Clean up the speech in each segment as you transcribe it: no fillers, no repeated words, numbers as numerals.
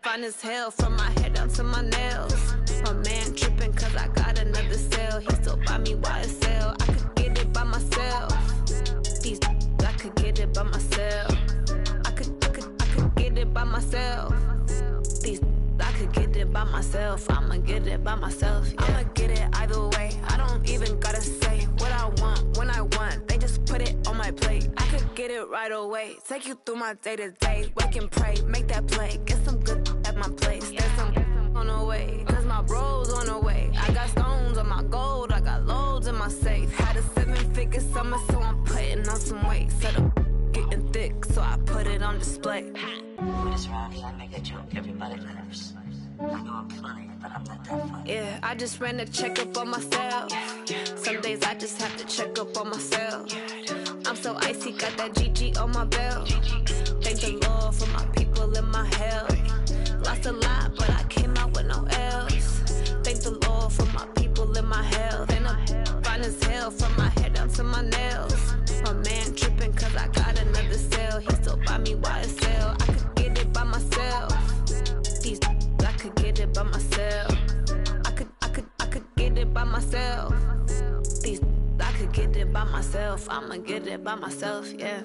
fine as hell from my head down to my nails. My man tripping cause I got another sale. He still buy me YSL. I could get it by myself. These I could get it by myself. I could get it by myself. These I could get it by myself. I'ma get it by myself. Yeah. I'ma get it either way. I don't even gotta say what I want when I want. They just put it on my plate. I could get it right away. Take you through my day to day. Wake and pray, make that play. Get some good at my place. There's some on the way, cause my bros on the way. I got stones on my gold. I got loads in my safe. Had a 7-figure summer, so I'm putting on some weight. Set up getting thick, so I put it on display. We just around here, I make a joke, everybody laughs. I know I'm funny, but I'm not that funny. Yeah, I just ran a checkup on myself. Some days I just have to check up on myself. I'm so icy, got that GG on my belt. Thank the Lord for my people in my health. Lost a lot, but I came out with no else. Thank the Lord for my people in my health. And I'm fine as hell from my head down to my nails. My man tripping cause I got another sale. He still buy me YSL. I could get it by myself. These I could get it by myself. I could get it by myself. These I could get it by myself. I'ma get it by myself, yeah.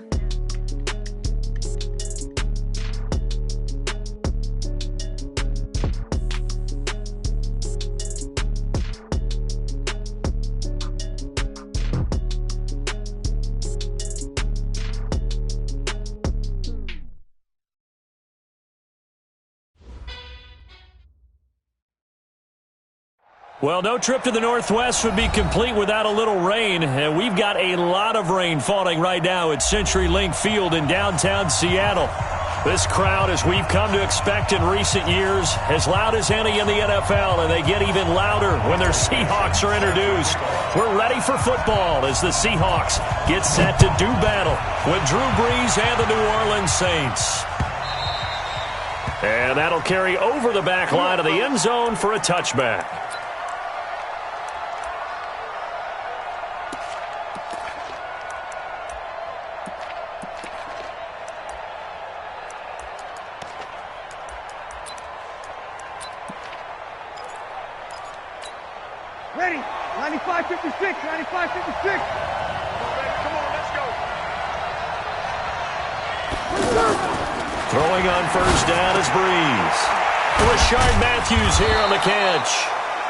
Well, no trip to the Northwest would be complete without a little rain, and we've got a lot of rain falling right now at CenturyLink Field in downtown Seattle. This crowd, as we've come to expect in recent years, as loud as any in the NFL, and they get even louder when their Seahawks are introduced. We're ready for football as the Seahawks get set to do battle with Drew Brees and the New Orleans Saints. And that'll carry over the back line of the end zone for a touchback. Ready, 95-56, 95-56. Come on, let's go. Throwing on first down is Brees. Rashard Matthews here on the catch.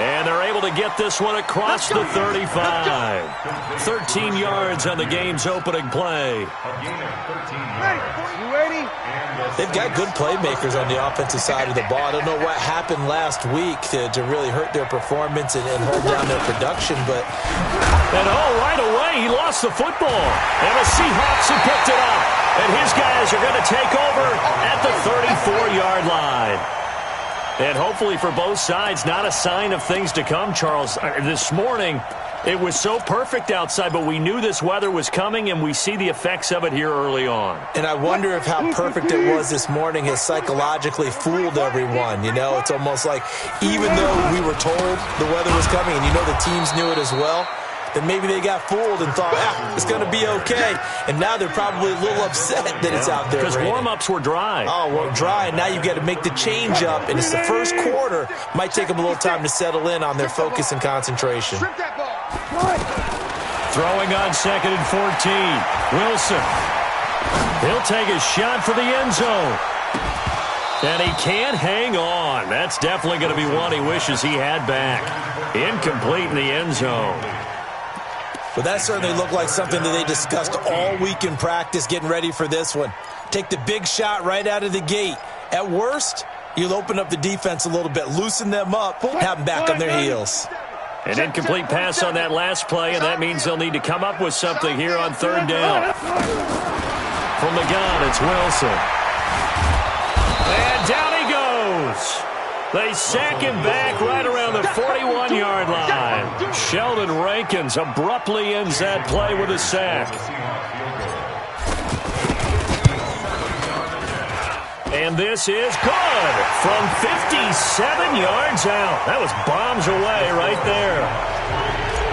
And they're able to get this one across the 35. 13 yards on the game's opening play. Ready, you ready? They've got good playmakers on the offensive side of the ball. I don't know what happened last week to really hurt their performance and hold down their production, but... And right away, he lost the football. And the Seahawks have picked it up. And his guys are going to take over at the 34-yard line. And hopefully for both sides, not a sign of things to come, Charles. This morning, it was so perfect outside, but we knew this weather was coming, and we see the effects of it here early on. And I wonder if how perfect it was this morning has psychologically fooled everyone. You know, it's almost like even though we were told the weather was coming, and you know the teams knew it as well, then maybe they got fooled and thought, it's going to be okay. And now they're probably a little upset that it's out there. Because warm-ups were dry. Oh, well, dry. And now you've got to make the change up. And it's the first quarter. Might take them a little time to settle in on their focus and concentration. Throwing on 2nd and 14. Wilson. He'll take a shot for the end zone. And he can't hang on. That's definitely going to be one he wishes he had back. Incomplete in the end zone. Well, that certainly looked like something that they discussed all week in practice getting ready for this one. Take the big shot right out of the gate. At worst, you'll open up the defense a little bit, loosen them up, have them back on their heels. An incomplete pass on that last play, and that means they'll need to come up with something here on 3rd down. From the gun, it's Wilson. And down he goes. They sack him back right around the 41-yard line. Sheldon Rankins abruptly ends that play with a sack. And this is good from 57 yards out. That was bombs away right there.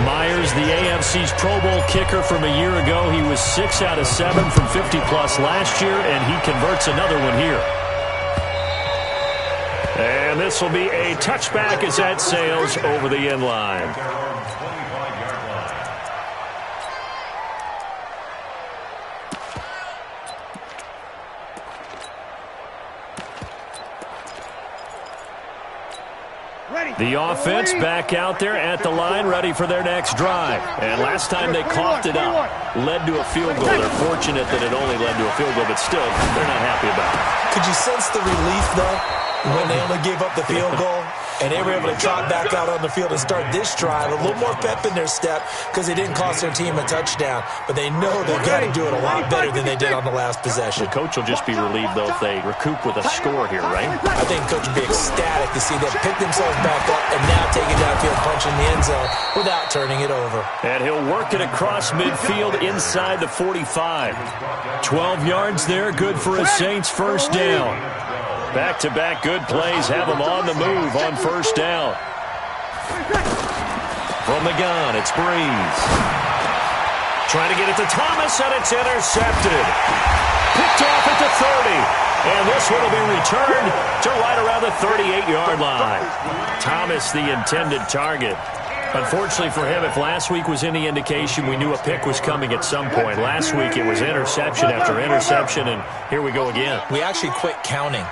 Myers, the AFC's Pro Bowl kicker from a year ago. He was 6 out of 7 from 50-plus last year, and he converts another one here. this will be a touchback as that sails over the end line. The offense back out there at the line, ready for their next drive. And last time they coughed it up, led to a field goal. They're fortunate that it only led to a field goal, but still, they're not happy about it. Could you sense the relief, though, when they only gave up the field goal? And they were able to trot back out on the field and start this drive. A little more pep in their step because they didn't cost their team a touchdown. But they know they've got to do it a lot better than they did on the last possession. The coach will just be relieved, though, if they recoup with a score here, right? I think the coach will be ecstatic to see them pick themselves back up and now take it downfield, punching the end zone without turning it over. And he'll work it across midfield inside the 45. 12 yards there, good for a Saints first down. Back-to-back good plays have them on the move on first down. From the gun, it's Breeze. Trying to get it to Thomas, and it's intercepted. Picked off at the 30. And this one will be returned to right around the 38-yard line. Thomas, the intended target. Unfortunately for him, if last week was any indication, we knew a pick was coming at some point. Last week it was interception after interception, and here we go again. We actually quit counting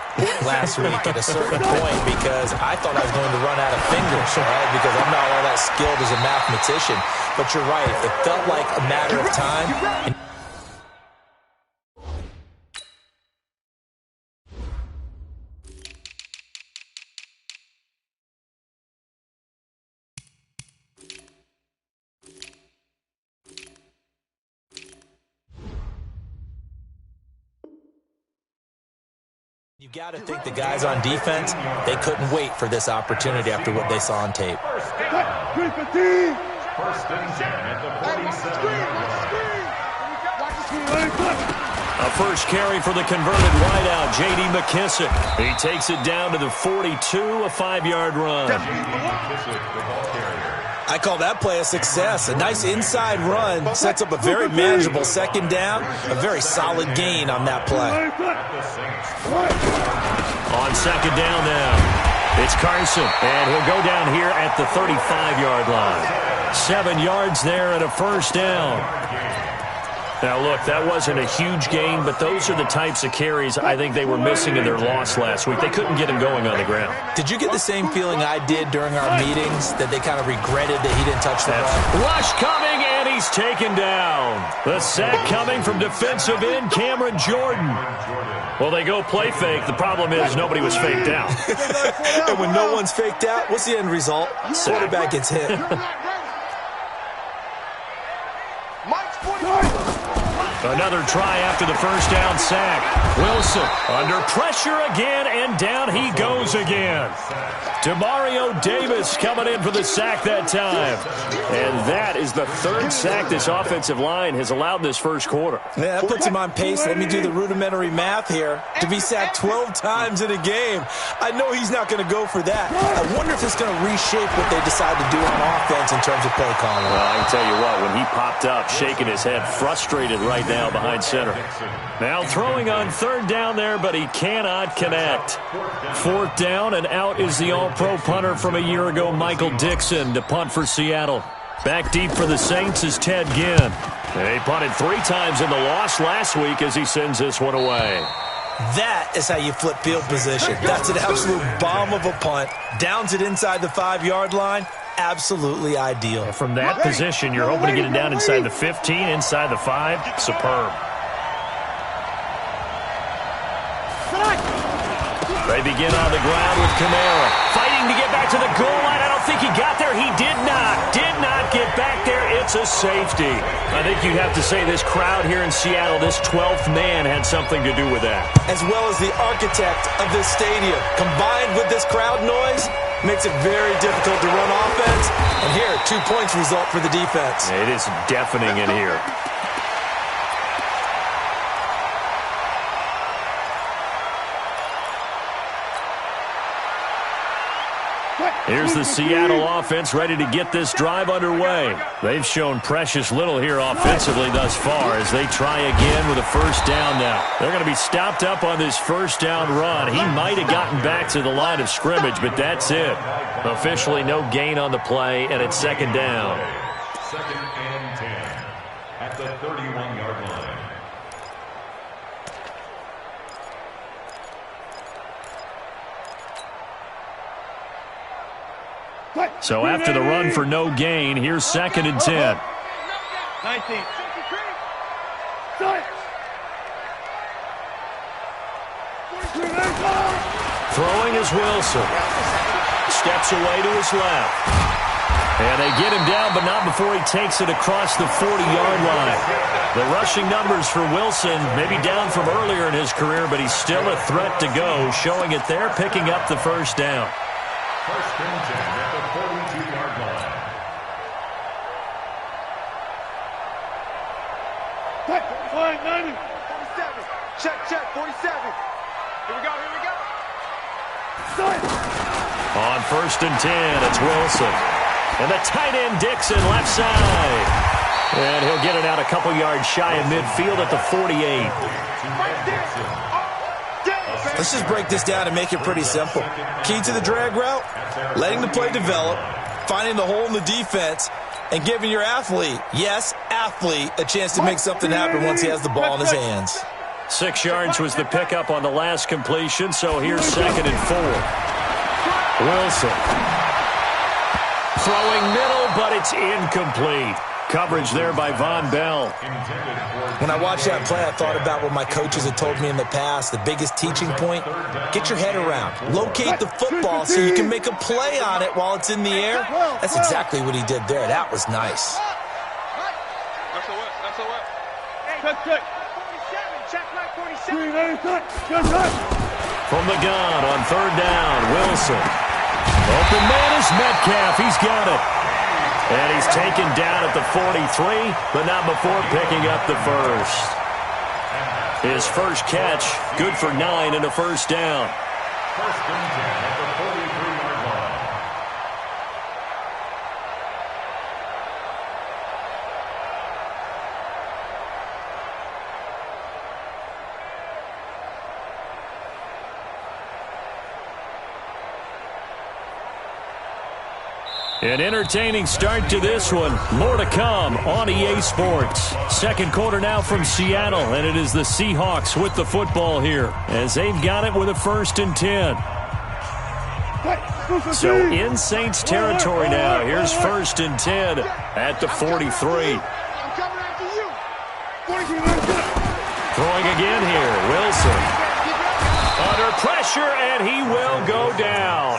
last week at a certain point because I thought I was going to run out of fingers, right? Because I'm not all that skilled as a mathematician. But you're right. It felt like a matter of time. You got to think the guys on defense, they couldn't wait for this opportunity after what they saw on tape. First and 10 at the 47. A first carry for the converted wideout, J.D. McKissick. He takes it down to the 42, a 5-yard run. I call that play a success. A nice inside run sets up a very manageable second down, a very solid gain on that play. On second down now, it's Carson, and he'll go down here at the 35-yard line. 7 yards there and a first down. Now, look, that wasn't a huge gain, but those are the types of carries I think they were missing in their loss last week. They couldn't get him going on the ground. Did you get the same feeling I did during our meetings, that they kind of regretted that he didn't touch the ball? Rush coming, and he's taken down. The sack coming from defensive end Cameron Jordan. Well, they go play fake. The problem is nobody was faked out. And when no one's faked out, what's the end result? Quarterback gets hit. Another try after the first down sack. Wilson under pressure again, and down he goes again. Demario Davis coming in for the sack that time. And that is the third sack this offensive line has allowed this first quarter. Yeah, that puts him on pace. Let me do the rudimentary math here. To be sacked 12 times in a game, I know he's not going to go for that. I wonder if it's going to reshape what they decide to do on offense in terms of play calling. Well, I can tell you what, when he popped up, shaking his head, frustrated right now behind center. Now throwing on third down there, but he cannot connect. Fourth down, and out is the all-pro punter from a year ago, Michael Dixon, to punt for Seattle. Back deep for the Saints is Ted Ginn. They punted 3 times in the loss last week as he sends this one away. That is how you flip field position. That's an absolute bomb of a punt. Downs it inside the 5-yard line. Absolutely ideal. From that position, you're hoping to get it down inside the 15, inside the 5. Superb. They begin on the ground with Kamara. Fighting to get back to the goal line. I don't think he got there. He did not get back there. It's a safety. I think you'd have to say this crowd here in Seattle, this 12th man, had something to do with that. As well as the architect of this stadium. Combined with this crowd noise, makes it very difficult to run offense. And here, 2 points result for the defense. It is deafening in here. Here's the Seattle offense ready to get this drive underway. They've shown precious little here offensively thus far as they try again with a first down now. They're going to be stopped up on this first down run. He might have gotten back to the line of scrimmage, but that's it. Officially no gain on the play, and it's second down. Second and 10 at the 31-yard line. So after the run for no gain, here's second and 10. 19. Throwing is Wilson. Steps away to his left. And they get him down, but not before he takes it across the 40-yard line. The rushing numbers for Wilson may be down from earlier in his career, but he's still a threat to go, showing it there, picking up the first down. First and 10 at the 42-yard line. Fine, 90. 47. Check, 47. Here we go. On first and 10, it's Wilson. And the tight end, Dixon, left side. And he'll get it out a couple yards shy of midfield at the 48. Let's just break this down and make it pretty simple. Key to the drag route, letting the play develop, finding the hole in the defense, and giving your athlete, yes, athlete, a chance to make something happen once he has the ball in his hands. 6 yards was the pickup on the last completion, so here's second and 4. Wilson. Throwing middle, but it's incomplete. Coverage there by Von Bell. When I watched that play, I thought about what my coaches had told me in the past. The biggest teaching point, get your head around. Locate the football so you can make a play on it while it's in the air. That's exactly what he did there. That was nice. Check. From the gun on third down, Wilson. Open man is Metcalf. He's got it. And he's taken down at the 43, but not before picking up the first. His first catch, good for 9 and a first down. First and 10 at the 43-yard line. An entertaining start to this one. More to come on EA Sports. Second quarter now from Seattle, and it is the Seahawks with the football here as they've got it with a first and 10. So in Saints territory now. Here's first and 10 at the 43. Throwing again here, Wilson. Under pressure, and he will go down.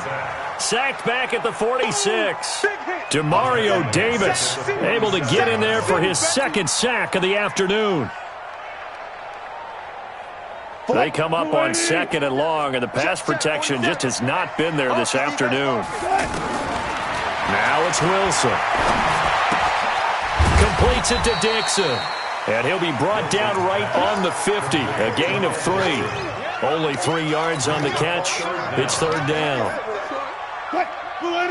Sacked back at the 46. Demario Davis able to get in there for his second sack of the afternoon. They come up on second and long, and the pass protection just has not been there this afternoon. Now it's Wilson. Completes it to Dixon. And he'll be brought down right on the 50. A gain of 3. Only 3 yards on the catch. It's third down.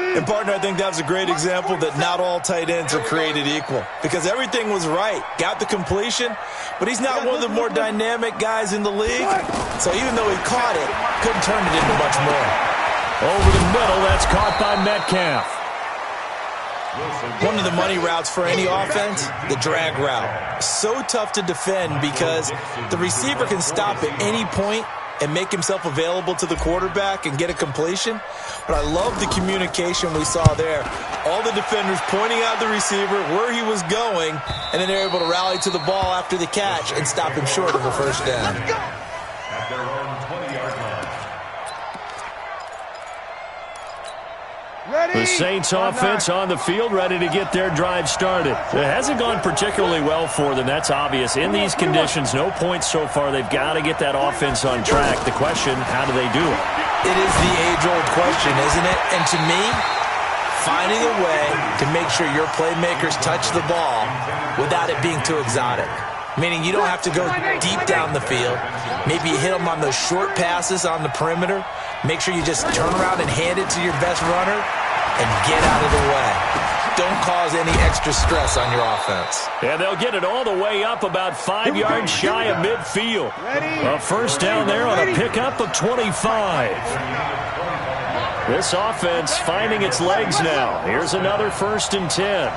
And, partner, I think that was a great example that not all tight ends are created equal. Because everything was right. Got the completion, but he's not one of the more dynamic guys in the league. So even though he caught it, couldn't turn it into much more. Over the middle, that's caught by Metcalf. One of the money routes for any offense, the drag route. So tough to defend because the receiver can stop at any point and make himself available to the quarterback and get a completion. But I love the communication we saw there. All the defenders pointing out the receiver, where he was going, and then they're able to rally to the ball after the catch and stop him short of a first down. At their own 20-yard line. The Saints offense on the field ready to get their drive started. It hasn't gone particularly well for them, that's obvious. In these conditions, no points so far. They've got to get that offense on track. The question, how do they do it? It is the age-old question, isn't it? And to me, finding a way to make sure your playmakers touch the ball without it being too exotic. Meaning you don't have to go deep down the field. Maybe you hit them on those short passes on the perimeter. Make sure you just turn around and hand it to your best runner. and get out of the way. Don't cause any extra stress on your offense. And they'll get it all the way up about 5 yards shy of midfield. A first down there on a pickup of 25. This offense finding its legs now. Here's another 1st and 10.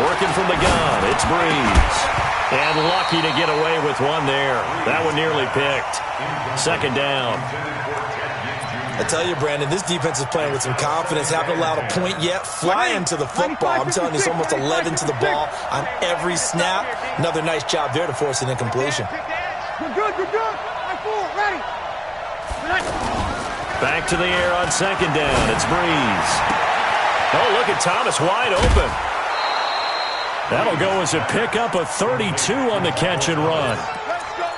Working from the gun, it's Breeze. And lucky to get away with one there. That one nearly picked. 2nd down. I tell you, Brandon, this defense is playing with some confidence. Haven't allowed a point yet. Flying to the football. I'm telling you, it's almost 11 to the ball on every snap. Another nice job there to force an incompletion. Good, good. Ready. Back to the air on 2nd down. It's Breeze. Oh, look at Thomas wide open. That'll go as a pickup of 32 on the catch and run.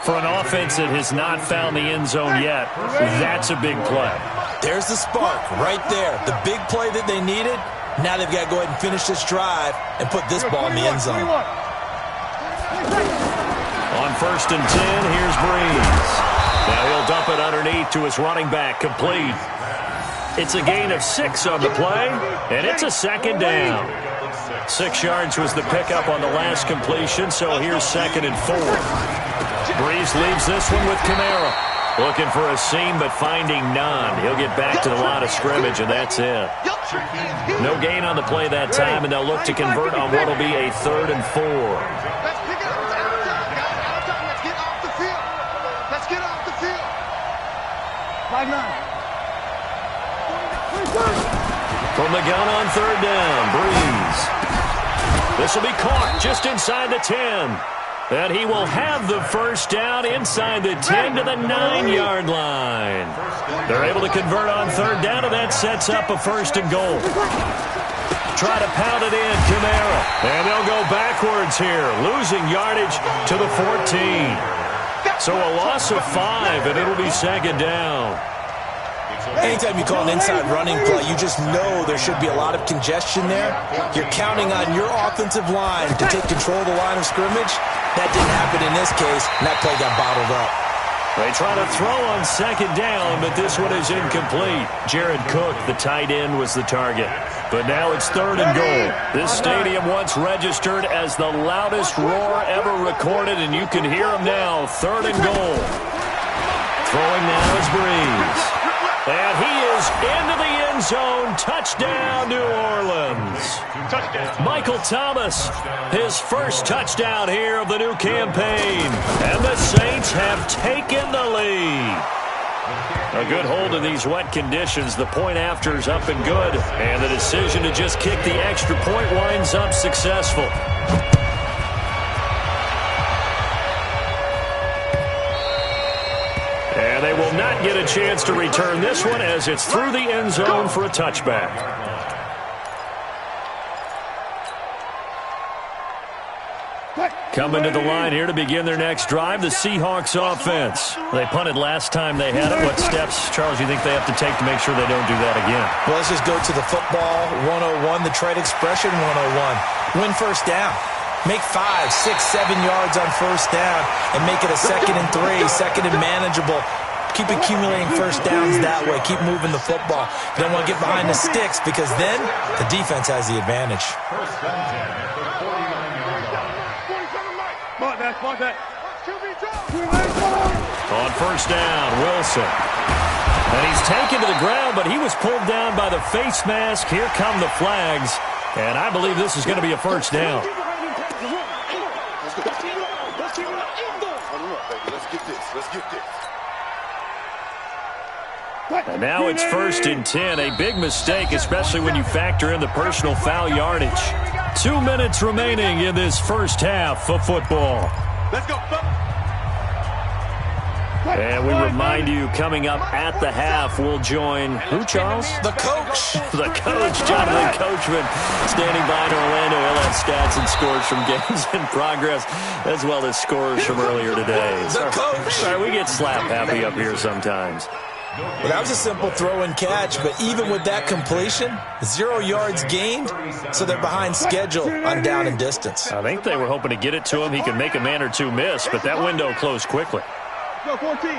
For an offense that has not found the end zone yet, that's a big play. There's the spark right there. The big play that they needed. Now they've got to go ahead and finish this drive and put this ball in the end zone. On 1st and 10, here's Breeze. Now he'll dump it underneath to his running back, complete. It's a gain of 6 on the play, and it's a 2nd down. 6 yards was the pickup on the last completion, so here's 2nd and 4. Breeze leaves this one with Kamara. Looking for a seam, but finding none. He'll get back to the line of scrimmage, and that's it. No gain on the play that time, and they'll look to convert on what will be a 3rd and 4. Let's get off the field. 5-9. From the gun on 3rd down, Breeze. This will be caught just inside the 10. And he will have the first down inside the 10 to the 9-yard line. They're able to convert on 3rd down, and that sets up a 1st and goal. Try to pound it in, Kamara. And they'll go backwards here, losing yardage to the 14. So a loss of 5, and it'll be 2nd down. Anytime you call an inside running play, you just know there should be a lot of congestion there. You're counting on your offensive line to take control of the line of scrimmage. That didn't happen in this case, and that play got bottled up. They try to throw on 2nd down, but this one is incomplete. Jared Cook, the tight end, was the target. But now it's 3rd and goal. This stadium once registered as the loudest roar ever recorded, and you can hear them now. 3rd and goal. Throwing now is Breeze. And he is into the end zone. Touchdown, New Orleans. Michael Thomas, his first touchdown here of the new campaign. And the Saints have taken the lead. A good hold of these wet conditions. The point after is up and good. And the decision to just kick the extra point winds up successful. And they will not get a chance to return this one as it's through the end zone for a touchback. Coming to the line here to begin their next drive, the Seahawks offense. They punted last time they had it. What steps, Charles, you think they have to take to make sure they don't do that again? Well, let's just go to the football 101, the trade expression 101. Win first down. Make 5, 6, 7 yards on first down and make it a 2nd and 3, 2nd and manageable. Keep accumulating first downs that way. Keep moving the football. You don't want to get behind the sticks because then the defense has the advantage. Mark that. On first down, Wilson. And he's taken to the ground, but he was pulled down by the face mask. Here come the flags. And I believe this is going to be a first down. And now it's 1st and 10. A big mistake, especially when you factor in the personal foul yardage. 2 minutes remaining in this first half of football. Let's go. And we remind you, coming up at the half, we'll join who, Charles? The coach. The coach, Jonathan Coachman, standing by in Orlando. He'll have stats and scores from games in progress, as well as scores from earlier today. The coach. Sorry, we get slap happy up here sometimes. Well, that was a simple throw and catch, but even with that completion, 0 yards gained, so they're behind schedule on down and distance. I think they were hoping to get it to him. He could make a man or two miss, but that window closed quickly. Go 14.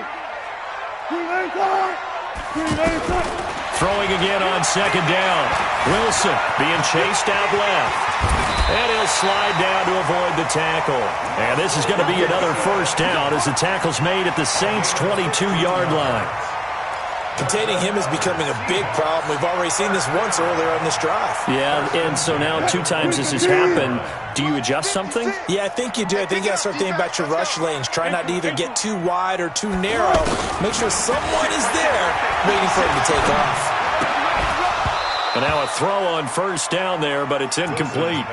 Throwing again on second down. Wilson being chased out left. And he'll slide down to avoid the tackle. And this is going to be another first down as the tackle's made at the Saints' 22-yard line. Containing him is becoming a big problem. We've already seen this once earlier on this drive. Yeah, and so now 2 times this has happened. Do you adjust something? Yeah, I think you do. I think you got to start thinking about your rush lanes. Try not to either get too wide or too narrow. Make sure someone is there waiting for him to take off. And now a throw on first down there, but it's incomplete.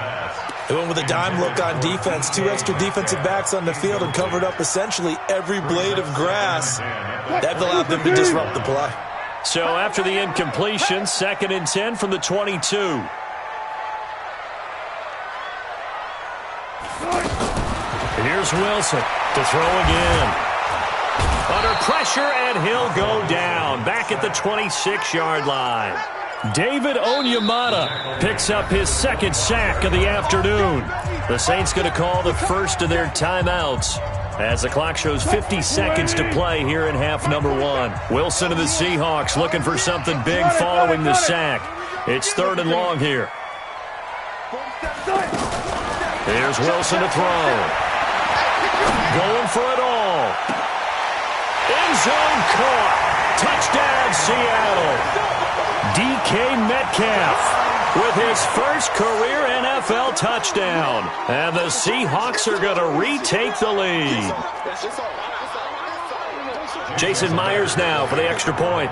They went with a dime look on defense. 2 extra defensive backs on the field and covered up essentially every blade of grass. That allowed them to disrupt the play. So after the incompletion, 2nd and 10 from the 22. Here's Wilson to throw again. Under pressure, and he'll go down. Back at the 26-yard line. David Onyemata picks up his 2nd sack of the afternoon. The Saints going to call the first of their timeouts as the clock shows 50 seconds to play here in half number 1. Wilson of the Seahawks looking for something big following the sack. It's 3rd and long here. Here's Wilson to throw. Going for it all. End zone caught. Touchdown, Seattle. DK Metcalf with his first career NFL touchdown. And the Seahawks are going to retake the lead. Jason Myers now for the extra point.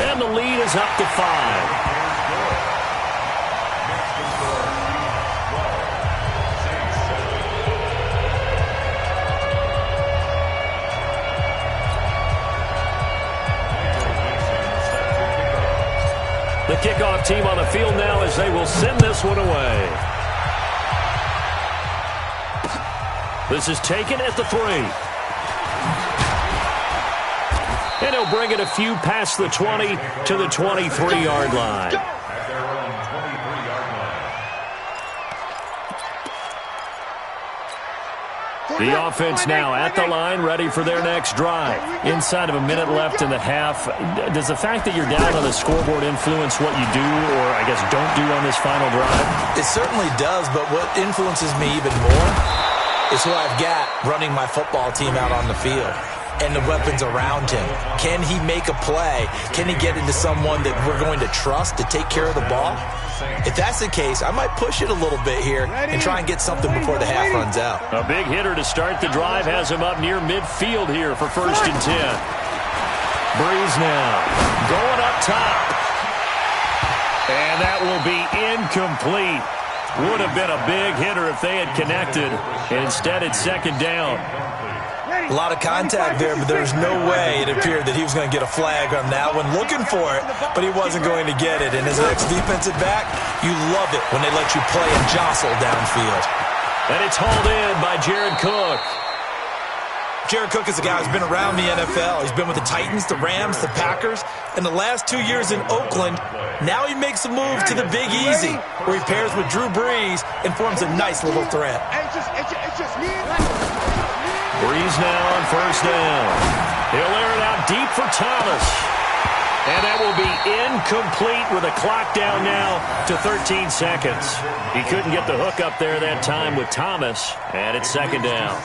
And the lead is up to 5. The kickoff team on the field now as they will send this one away. This is taken at the 3. And he'll bring it a few past the 20 to the 23-yard line. The offense now at the line, ready for their next drive. Inside of a minute left in the half, does the fact that you're down on the scoreboard influence what you do or, I guess, don't do on this final drive? It certainly does, but what influences me even more is who I've got running my football team out on the field and the weapons around him. Can he make a play? Can he get into someone that we're going to trust to take care of the ball? If that's the case, I might push it a little bit here and try and get something before the half runs out. A big hitter to start the drive has him up near midfield here for 1st and 10. Breeze now going up top. And that will be incomplete. Would have been a big hitter if they had connected. Instead, it's 2nd down. A lot of contact there, but there's no way it appeared that he was going to get a flag on that one. Looking for it, but he wasn't going to get it. And as an ex-defensive back, you love it when they let you play and jostle downfield. And it's hauled in by Jared Cook. Jared Cook is a guy who's been around the NFL. He's been with the Titans, the Rams, the Packers, and the last 2 years in Oakland. Now he makes a move to the Big Easy, where he pairs with Drew Brees and forms a nice little threat. It's just me. Breeze now on 1st down. He'll air it out deep for Thomas. And that will be incomplete with a clock down now to 13 seconds. He couldn't get the hook up there that time with Thomas. And it's 2nd down.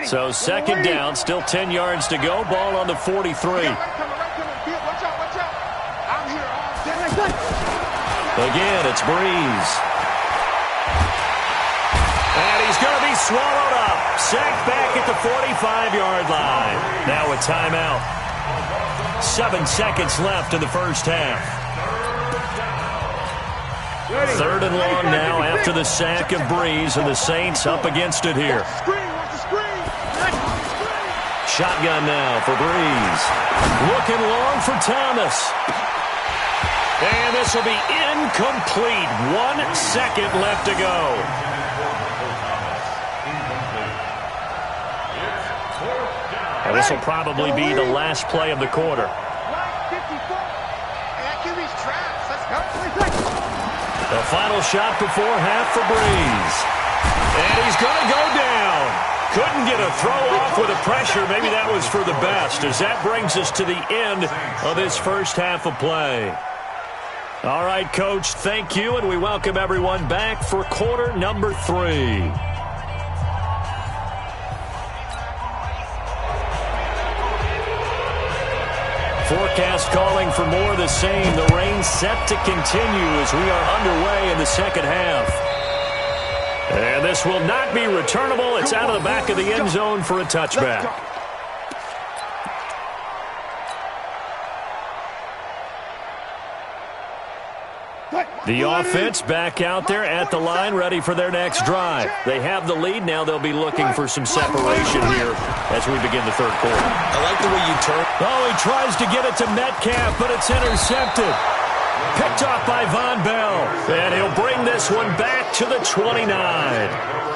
So 2nd down, still 10 yards to go. Ball on the 43. Again, it's Breeze. And he's going to be swallowed up. Sacked back at the 45-yard line. Now a timeout. 7 seconds left in the first half. 3rd and long now after the sack of Breeze, and the Saints up against it here. Shotgun now for Breeze. Looking long for Thomas. And this will be incomplete. 1 second left to go. And this will probably be the last play of the quarter. The final shot before half for Breeze. And he's going to go down. Couldn't get a throw off with the pressure. Maybe that was for the best, as that brings us to the end of this first half of play. All right, Coach, thank you, and we welcome everyone back for quarter number 3. Forecast calling for more of the same. The rain set to continue as we are underway in the second half. And this will not be returnable. It's out of the back of the end zone for a touchback. The offense back out there at the line, ready for their next drive. They have the lead. Now they'll be looking for some separation here as we begin the third quarter. I like the way you turn. Oh, he tries to get it to Metcalf, but it's intercepted. Picked off by Von Bell. And he'll bring this one back to the 29.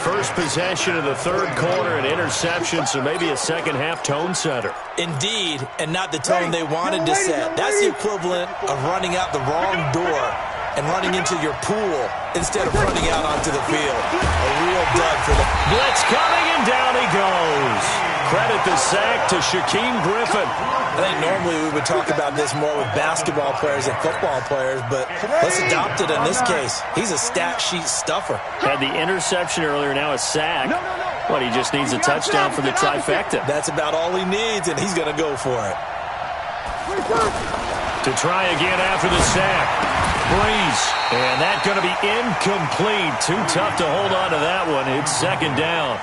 First possession of the third quarter, an interception, so maybe a second-half tone setter. Indeed, and not the tone they wanted to set. That's the equivalent of running out the wrong door and running into your pool instead of running out onto the field. A real dud for them. Blitz coming, and down he goes. Credit the sack to Shaquem Griffin. I think normally we would talk about this more with basketball players and football players, but let's adopt it in this case. He's a stat sheet stuffer. Had the interception earlier, now a sack. What, he just needs a touchdown for the trifecta. That's about all he needs, and he's going to go for it. To try again after the sack. Breeze. And that's going to be incomplete. Too tough to hold on to that one. It's second down.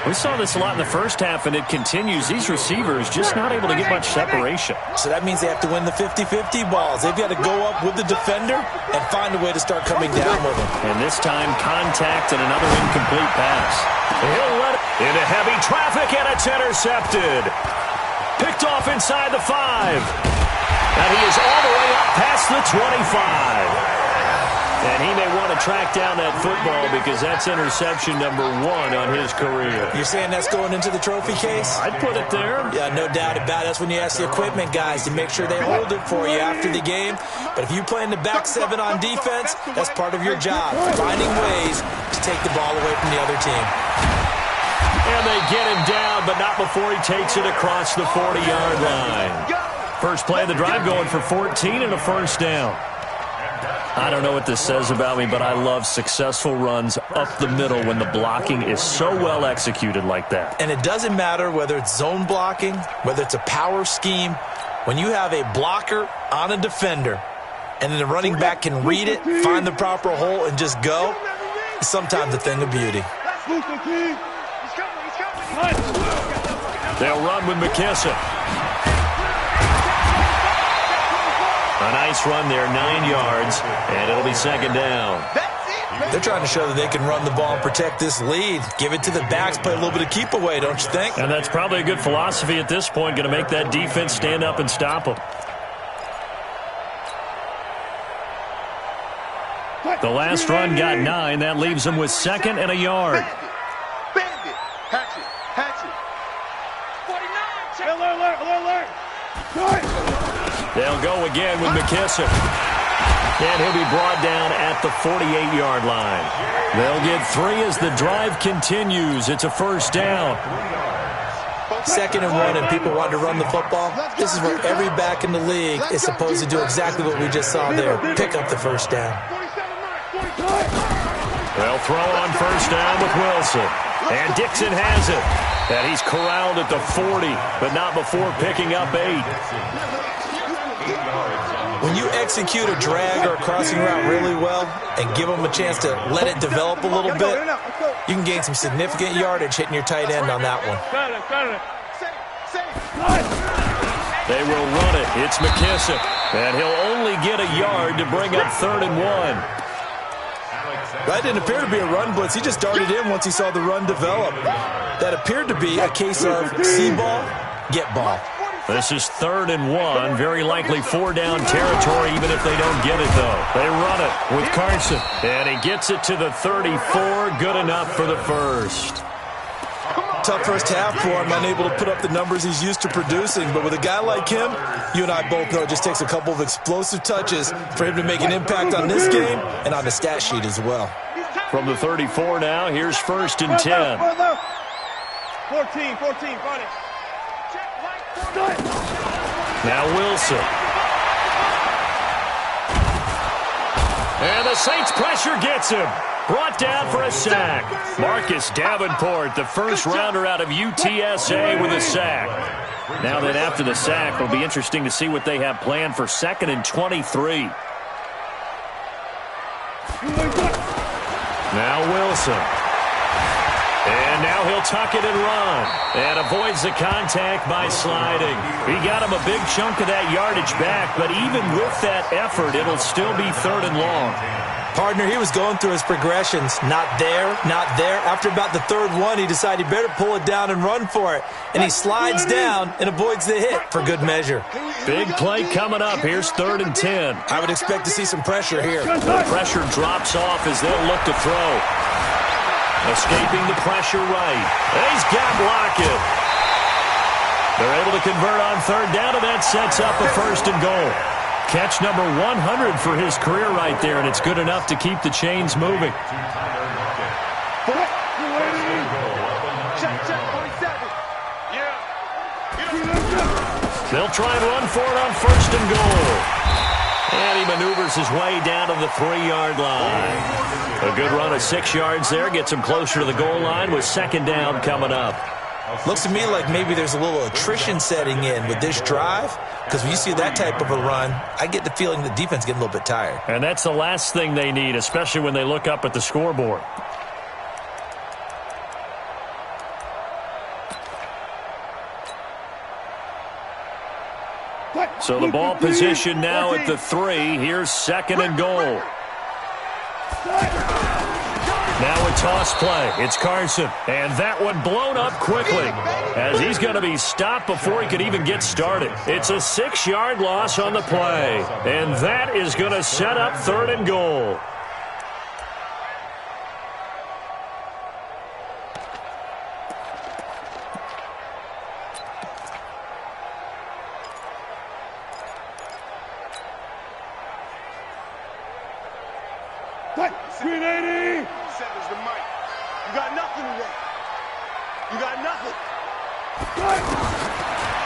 We saw this a lot in the first half, and it continues. These receivers just not able to get much separation. So that means they have to win the 50-50 balls. They've got to go up with the defender and find a way to start coming down with him. And this time, contact and another incomplete pass. He'll let it into heavy traffic, and it's intercepted. Picked off inside the 5. And he is all the way up past the 25. And he may want to track down that football because that's interception number 1 on his career. You're saying that's going into the trophy case? I'd put it there. Yeah, no doubt about it. That's when you ask the equipment guys to make sure they hold it for you after the game. But if you play in the back 7 on defense, that's part of your job, finding ways to take the ball away from the other team. And they get him down, but not before he takes it across the 40-yard line. First play of the drive going for 14 and a first down. I don't know what this says about me, but I love successful runs up the middle when the blocking is so well executed like that. And it doesn't matter whether it's zone blocking, whether it's a power scheme. When you have a blocker on a defender and then the running back can read it, find the proper hole, and just go, it's sometimes a thing of beauty. They'll run with McKissick. A nice run there, 9 yards, and it'll be second down. They're trying to show that they can run the ball and protect this lead. Give it to the backs, play a little bit of keep away, don't you think? And that's probably a good philosophy at this point, going to make that defense stand up and stop them. The last run got 9. That leaves them with second and a yard. They'll go again with McKissick. And he'll be brought down at the 48-yard line. They'll get 3 as the drive continues. It's a first down. Second and 1, and people want to run the football. This is where every back in the league is supposed to do exactly what we just saw there. Pick up the first down. They'll throw on first down with Wilson. And Dixon has it. And he's corralled at the 40, but not before picking up 8. When you execute a drag or a crossing route really well and give them a chance to let it develop a little bit, you can gain some significant yardage hitting your tight end on that one. They will run it. It's McKissick. And he'll only get a yard to bring up 3rd and 1. That didn't appear to be a run blitz. He just darted in once he saw the run develop. That appeared to be a case of see ball, get ball. This is 3rd and 1. Very likely 4-down territory, even if they don't get it, though. They run it with Carson. And he gets it to the 34. Good enough for the first. Tough first half for him, unable to put up the numbers he's used to producing. But with a guy like him, you and I both know it just takes a couple of explosive touches for him to make an impact on this game and on the stat sheet as well. From the 34 now, here's 1st and 10. 14, buddy. Now Wilson. And the Saints pressure gets him. Brought down for a sack. Marcus Davenport, the first rounder out of UTSA with a sack. Now then, after the sack, it'll be interesting to see what they have planned for 2nd and 23. Now Wilson. And now he'll tuck it and run. And avoids the contact by sliding. He got him a big chunk of that yardage back, but even with that effort, it'll still be 3rd and long. Partner, he was going through his progressions. Not there, not there. After about the 3rd one, he decided he better pull it down and run for it. And he slides down and avoids the hit for good measure. Big play coming up. Here's 3rd and 10. I would expect to see some pressure here. The pressure drops off as they'll look to throw. Escaping the pressure right. He's got Lockett. They're able to convert on 3rd down, and that sets up a 1st and goal. Catch number 100 for his career right there, and it's good enough to keep the chains moving. They'll try and run for it on 1st and goal. And he maneuvers his way down to the 3-yard line. A good run of 6 yards there. Gets him closer to the goal line with 2nd down coming up. Looks to me like maybe there's a little attrition setting in with this drive. Because when you see that type of a run, I get the feeling the defense getting a little bit tired. And that's the last thing they need, especially when they look up at the scoreboard. So the ball position now at the 3. Here's 2nd and goal. Now a toss play. It's Carson. And that one blown up quickly as he's going to be stopped before he could even get started. It's a 6-yard loss on the play. And that is going to set up 3rd and goal.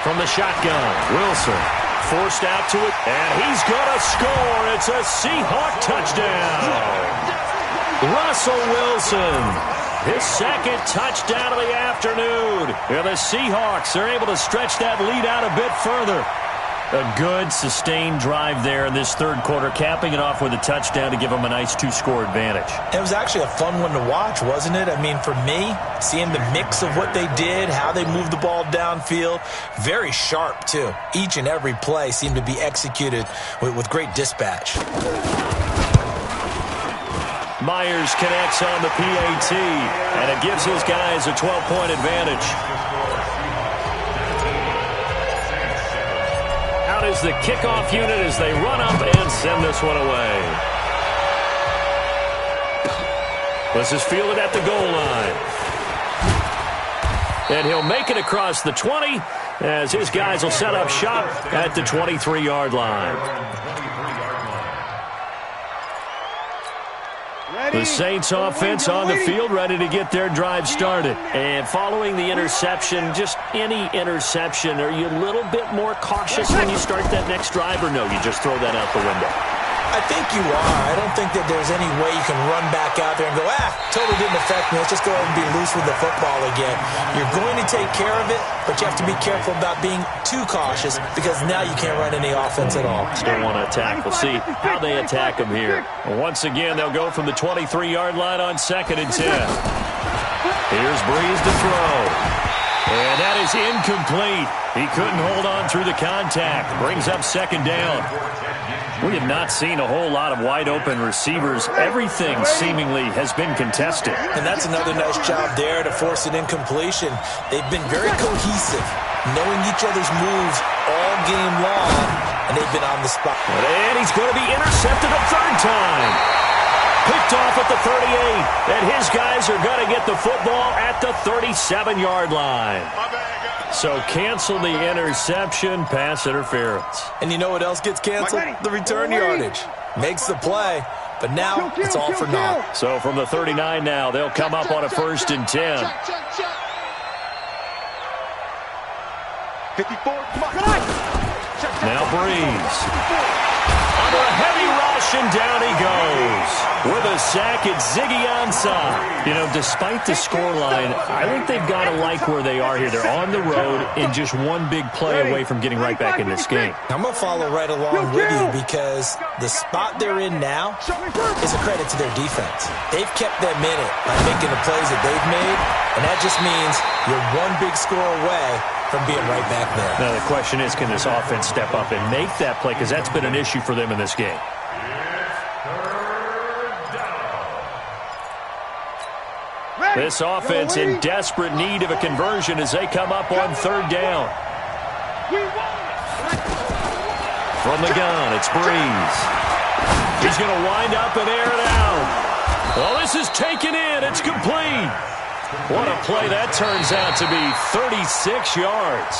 From the shotgun, Wilson forced out to it, and he's going to score. It's a Seahawk touchdown. Russell Wilson, his 2nd touchdown of the afternoon. And the Seahawks are able to stretch that lead out a bit further. A good, sustained drive there in this 3rd quarter, capping it off with a touchdown to give them a nice 2-score advantage. It was actually a fun one to watch, wasn't it? I mean, for me, seeing the mix of what they did, how they moved the ball downfield, very sharp, too. Each and every play seemed to be executed with great dispatch. Myers connects on the PAT, and it gives his guys a 12-point advantage. Is the kickoff unit as they run up and send this one away. This is fielded at the goal line. And he'll make it across the 20 as his guys will set up shop at the 23-yard line. The Saints offense on the field, ready to get their drive started. And following the interception, just any interception, are you a little bit more cautious when you start that next drive, or no, you just throw that out the window? I think you are. I don't think that there's any way you can run back out there and go, totally didn't affect me. Let's just go ahead and be loose with the football again. You're going to take care of it, but you have to be careful about being too cautious because now you can't run any offense at all. Still want to attack. We'll see how they attack them here. Once again, they'll go from the 23-yard line on 2nd and 10. Here's Breeze to throw. And that is incomplete. He couldn't hold on through the contact. Brings up 2nd down. We have not seen a whole lot of wide-open receivers. Everything seemingly has been contested. And that's another nice job there to force an incompletion. They've been very cohesive, knowing each other's moves all game long, and they've been on the spot. And he's going to be intercepted a 3rd time. Picked off at the 38, and his guys are going to get the football at the 37-yard line. So cancel the interception, pass interference. And you know what else gets canceled? The return yardage. Makes the play, But now it's all for naught. So from the 39 now, they'll come up on a 1st and 10. 54, come on. Now Breeze. Under a heavy rush, and down he goes. With a sack, it's Ziggy Ansah. You know, despite the scoreline, I think they've got to like where they are here. They're on the road and just one big play away from getting right back in this game. I'm going to follow right along with you because the spot they're in now is a credit to their defense. They've kept them in it by making the plays that they've made, and that just means you're one big score away from being right back there. Now, the question is, can this offense step up and make that play? Because that's been an issue for them in this game. This offense in desperate need of a conversion as they come up on 3rd down. From the gun, it's Breeze. He's going to wind up and air it out. Well, this is taken in. It's complete. What a play that turns out to be, 36 yards.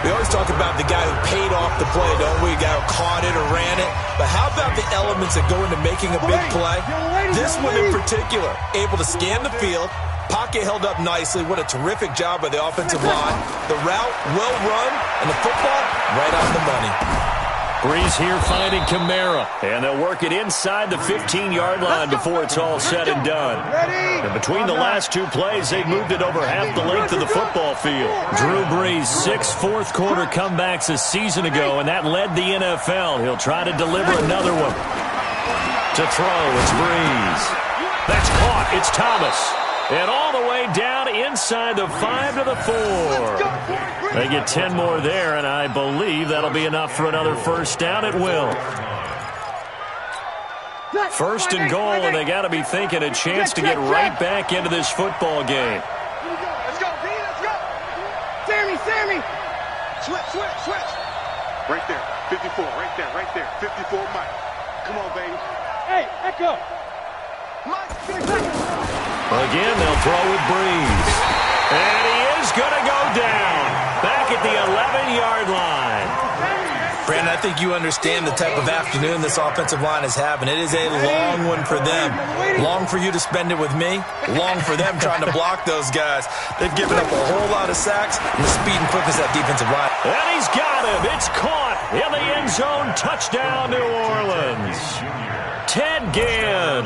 We always talk about the guy who paid off the play, don't we? The guy who caught it or ran it. But how about the elements that go into making a big play? This one in particular, able to scan the field, pocket held up nicely. What a terrific job by the offensive line. The route, well run, and the football, right on the money. Breeze here finding Kamara, and they'll work it inside the 15-yard line before it's all said and done. And between the last two plays, they've moved it over half the length of the football field. Drew Brees, 6 fourth-quarter comebacks a season ago, and that led the NFL. He'll try to deliver another one. To throw, it's Breeze. That's caught, it's Thomas. And all the way down inside the 5 to the 4. They get 10 more there, and I believe that'll be enough for another first down. It will. 1st and goal, and they got to be thinking a chance to get right back into this football game. Let's go, B, let's go. Sammy. Switch. Right there, 54, right there. 54, Mike. Come on, baby. Hey, Echo. Mike, again, they'll throw with Breeze. And he is going to go down. Back at the 11-yard line. Brandon, I think you understand the type of afternoon this offensive line is having. It is a long one for them. Long for you to spend it with me. Long for them trying to block those guys. They've given up a whole lot of sacks and the speed and quickness of that defensive line. And he's got him. It's caught in the end zone. Touchdown, New Orleans. Ted Ginn.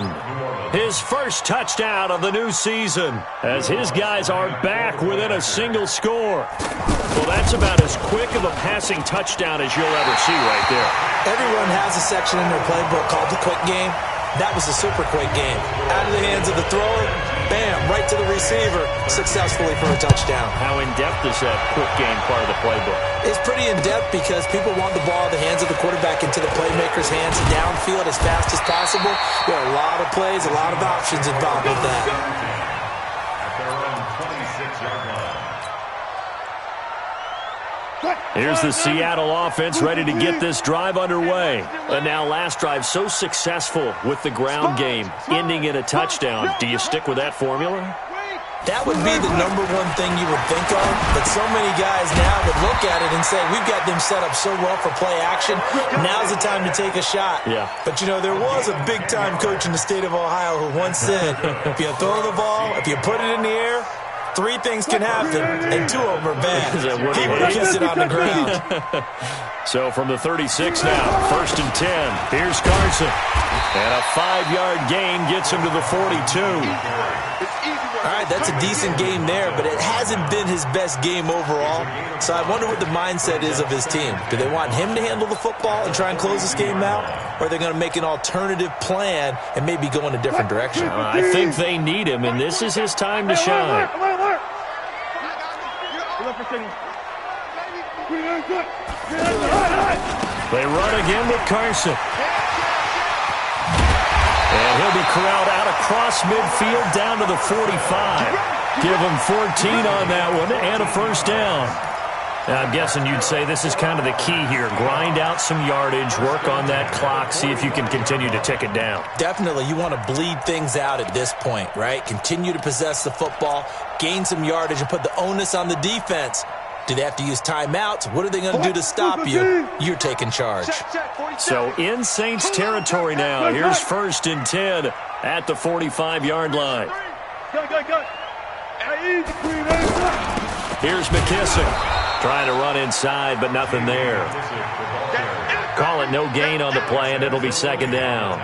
His first touchdown of the new season as his guys are back within a single score. Well, that's about as quick of a passing touchdown as you'll ever see right there. Everyone has a section in their playbook called the quick game. That was a super quick game. Out of the hands of the thrower, bam, right to the receiver, successfully for a touchdown. How in-depth is that quick game part of the playbook? It's pretty in-depth because people want the ball in the hands of the quarterback into the playmaker's hands downfield as fast as possible. There are a lot of plays, a lot of options involved with that. At their own 26-yard line. Here's the Seattle offense ready to get this drive underway. And now last drive so successful with the ground game, ending in a touchdown. Do you stick with that formula? That would be the number one thing you would think of, but so many guys now would look at it and say, we've got them set up so well for play action, now's the time to take a shot. Yeah. But, you know, there was a big-time coach in the state of Ohio who once said, if you throw the ball, if you put it in the air, 3 things can happen, and 2 of them are bad. He would have kissed it on the ground. So from the 36 now, 1st and 10. Here's Carson. And a 5-yard gain gets him to the 42. All right, that's a decent game there, but it hasn't been his best game overall. So I wonder what the mindset is of his team. Do they want him to handle the football and try and close this game out? Or are they going to make an alternative plan and maybe go in a different direction? I think they need him, and this is his time to shine. They run again with Carson. And he'll be corralled out across midfield down to the 45. Give him 14 on that one and a first down. Now, I'm guessing you'd say this is kind of the key here. Grind out some yardage, work on that clock, see if you can continue to tick it down. Definitely. You want to bleed things out at this point, right? Continue to possess the football, gain some yardage, and put the onus on the defense Do they have to use timeouts? What are they going to do to stop you? You're taking charge. So in Saints territory now. Here's 1st and 10 at the 45-yard line. Here's McKissick trying to run inside, but nothing there. Call it no gain on the play, and it'll be 2nd down.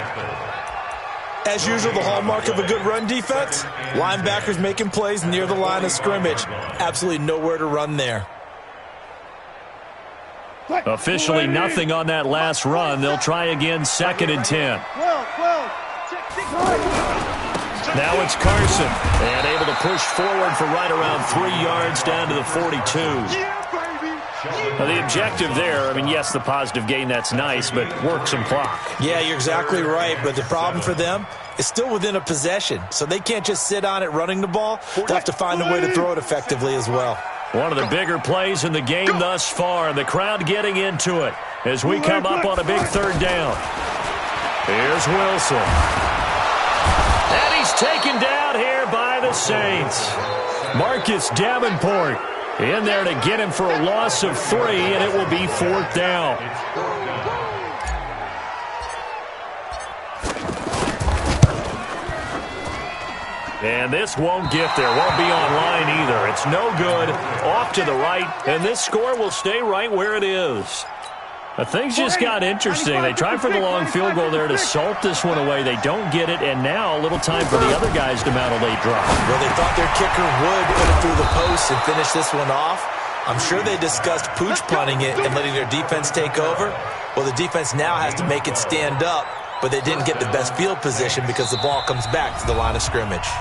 As usual, the hallmark of a good run defense, linebackers making plays near the line of scrimmage. Absolutely nowhere to run there. Officially nothing on that last run. They'll try again, 2nd and 10. Now it's Carson, and able to push forward for right around 3 yards down to the 42. Now, the objective there, I mean, yes, the positive gain, that's nice, but work some clock. Yeah, you're exactly right, but the problem for them is still within a possession, so they can't just sit on it running the ball. They'll have to find a way to throw it effectively as well. One of the bigger plays in the game thus far, and the crowd getting into it as we come up on a big 3rd down. Here's Wilson. And he's taken down here by the Saints. Marcus Davenport in there to get him for a loss of 3, and it will be 4th down. And this won't get there. Won't be online either. It's no good. Off to the right, and this score will stay right where it is. But things just got interesting. They tried for the long field goal there to salt this one away. They don't get it, and now a little time for the other guys to mount a late drive. Well, they thought their kicker would put it through the post and finish this one off. I'm sure they discussed pooch punting it and letting their defense take over. Well, the defense now has to make it stand up, but they didn't get the best field position because the ball comes back to the line of scrimmage.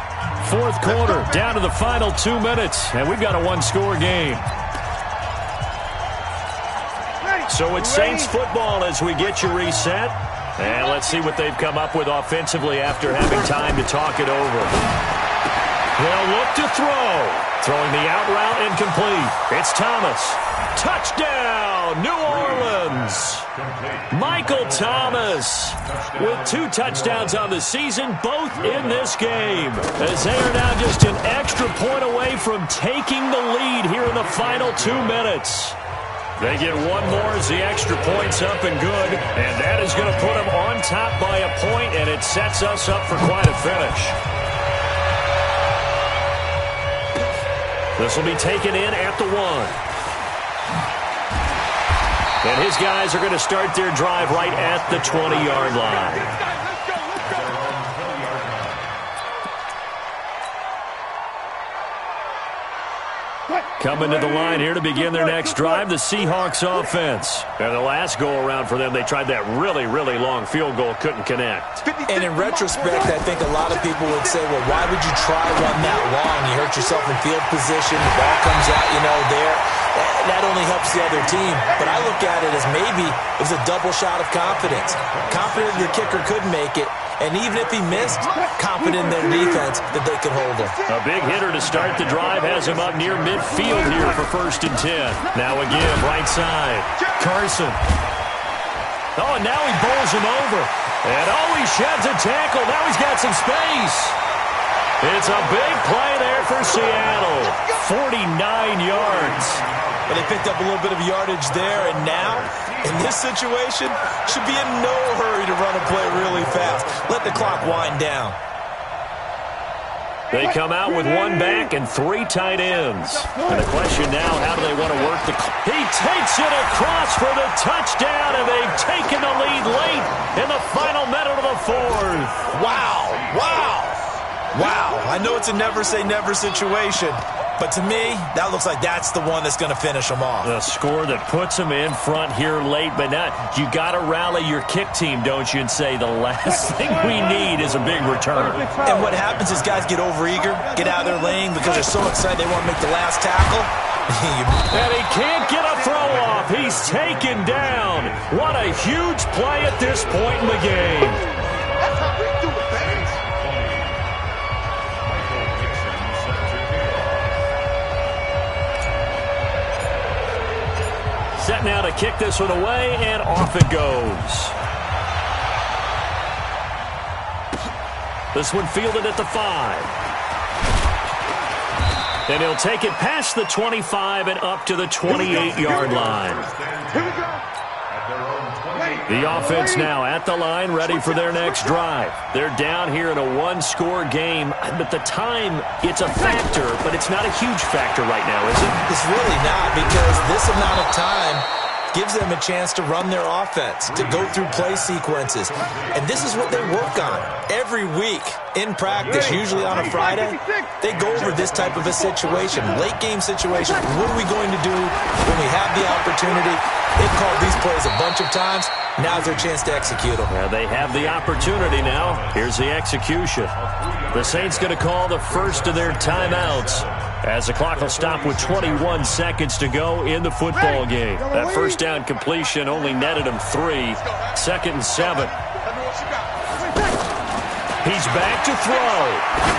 4th quarter, down to the final 2 minutes, and we've got a 1-score game. So it's Saints football as we get you reset. And let's see what they've come up with offensively after having time to talk it over. They'll look to throw. Throwing the out route incomplete. It's Thomas. Touchdown, New Orleans. Michael Thomas with 2 touchdowns on the season, both in this game. As they are now just an extra point away from taking the lead here in the final 2 minutes. They get one more as the extra point's up and good, and that is going to put them on top by a point, and it sets us up for quite a finish. This will be taken in at the 1. And his guys are going to start their drive right at the 20-yard line. Coming to the line here to begin their next drive, the Seahawks offense. And the last go-around for them, they tried that really, really long field goal, couldn't connect. And in retrospect, I think a lot of people would say, well, why would you try one that long? You hurt yourself in field position, the ball comes out, there. That only helps the other team. But I look at it as maybe it was a double shot of confidence. Confident the kicker could make it. And even if he missed, confident in their defense that they could hold him. A big hitter to start the drive has him up near midfield here for 1st and 10. Now again, right side. Carson. Oh, and now he bowls him over. And he sheds a tackle. Now he's got some space. It's a big play there for Seattle. 49 yards. But they picked up a little bit of yardage there, and now, in this situation, should be in no hurry to run a play really fast. Let the clock wind down. They come out with 1 back and 3 tight ends. And the question now, how do they want to work the clock? He takes it across for the touchdown, and they've taken the lead late in the final minute of the 4th. Wow. I know it's a never-say-never situation, but to me, that looks like that's the one that's going to finish them off. The score that puts them in front here late, but now you got to rally your kick team, don't you, and say the last thing we need is a big return. And what happens is guys get overeager, get out of their lane because they're so excited they want to make the last tackle. And he can't get a throw off. He's taken down. What a huge play at this point in the game. That's how we do it, baby. Set now to kick this one away, and off it goes. This one fielded at the 5. And he'll take it past the 25 and up to the 28-yard line. Here we go. The offense now at the line, ready for their next drive. They're down here in a one-score game, but the time, it's a factor, but it's not a huge factor right now, is it? It's really not, because this amount of time gives them a chance to run their offense, to go through play sequences. And this is what they work on every week in practice, usually on a Friday. They go over this type of a situation, late game situation. What are we going to do when we have the opportunity? They've called these plays a bunch of times. Now's their chance to execute them. Yeah, they have the opportunity now. Here's the execution. The Saints going to call the first of their timeouts, as the clock will stop with 21 seconds to go in the football game. That first down completion only netted him 3. 2nd and 7. He's back to throw.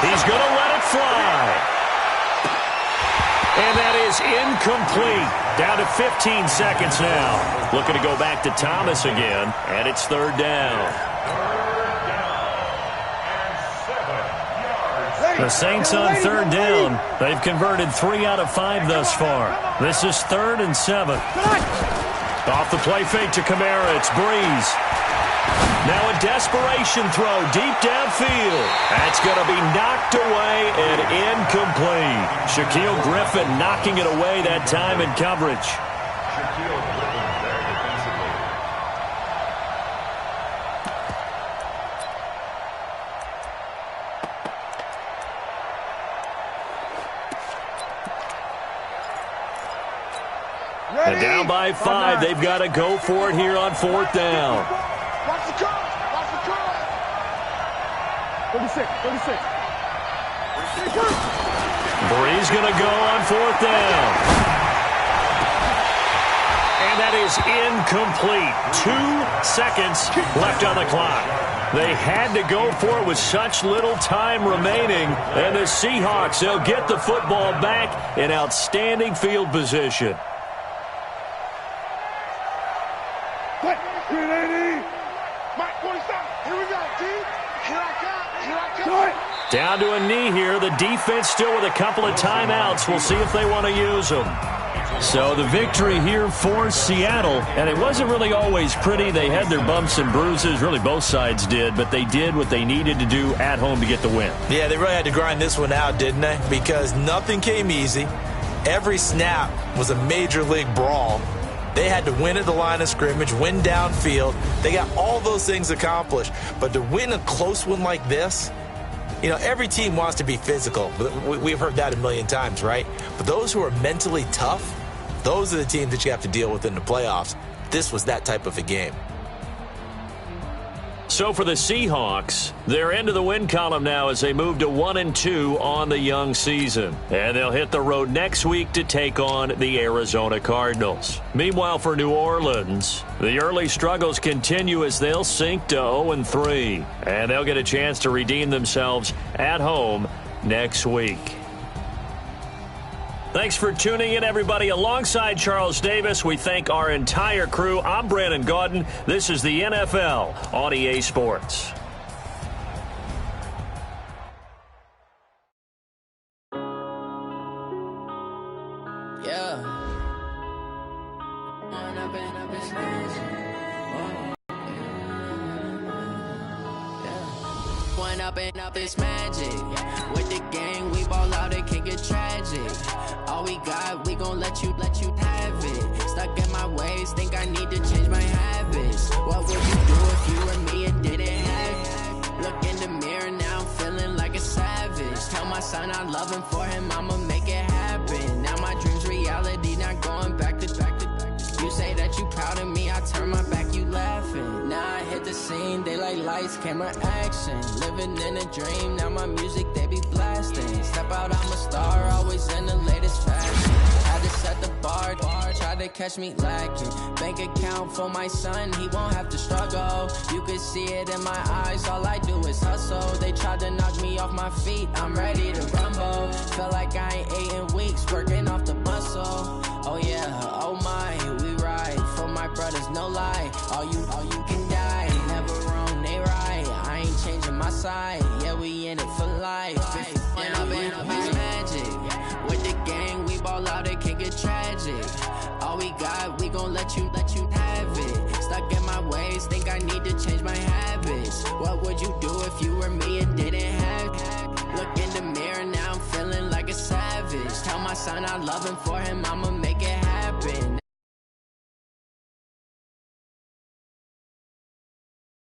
He's going to let it fly. And that is incomplete. Down to 15 seconds now. Looking to go back to Thomas again, and it's 3rd down. The Saints on 3rd down. They've converted 3 out of 5 thus far. This is 3rd and 7. Off the play fake to Kamara, it's Breeze. Now a desperation throw deep downfield. That's going to be knocked away and incomplete. Shaquille Griffin knocking it away that time in coverage. Shaquille Griffin there defensively. And down by 5. They've got to go for it here on 4th down. Watch the curve. Watch the curve. 36. Breeze going to go on 4th down. And that is incomplete. 2 seconds left on the clock. They had to go for it with such little time remaining. And the Seahawks, they'll get the football back in outstanding field position. Down to a knee here. The defense still with a couple of timeouts. We'll see if they want to use them. So the victory here for Seattle, and it wasn't really always pretty. They had their bumps and bruises. Really, both sides did, but they did what they needed to do at home to get the win. Yeah, they really had to grind this one out, didn't they? Because nothing came easy. Every snap was a major league brawl. They had to win at the line of scrimmage, win downfield. They got all those things accomplished. But to win a close one like this, you know, every team wants to be physical. We've heard that a million times, right? But those who are mentally tough, those are the teams that you have to deal with in the playoffs. This was that type of a game. So for the Seahawks, they're into the win column now as they move to 1-2 on the young season. And they'll hit the road next week to take on the Arizona Cardinals. Meanwhile, for New Orleans, the early struggles continue as they'll sink to 0-3. And they'll get a chance to redeem themselves at home next week. Thanks for tuning in, everybody. Alongside Charles Davis, we thank our entire crew. I'm Brandon Gaudin. This is the NFL on EA Sports. Up is magic. With the gang, we ball out, it can get tragic. All we got, we gon' let you have it. Stuck in my ways, think I need to change my habits. What would you do if you were me and didn't have it? Look in the mirror, now I'm feeling like a savage. Tell my son I love him, for him I'ma make it happen. Now my dream's reality, not going back to. You say that you proud of me, I turn my back, you laughing. Now I hit the scene, they like lights, camera, action. Living in a dream, now my music, they be blasting. Step out, I'm a star, always in the latest fashion. Had to set the bar, try to catch me lacking. Bank account for my son, he won't have to struggle. You could see it in my eyes, all I do is hustle. They tried to knock me off my feet, I'm ready to rumble. Feel like I ain't ate in weeks, working off the muscle. Oh yeah, oh my, we ride for my brothers, no lie. All you can die, never wrong, they right. I ain't changing my side, yeah, we in it for life. When I've been magic, with ways, think I need to change my habits. What would you do if you were me and didn't have it? Look in the mirror, now I'm feeling like a savage. Tell my son I love him, for him I'ma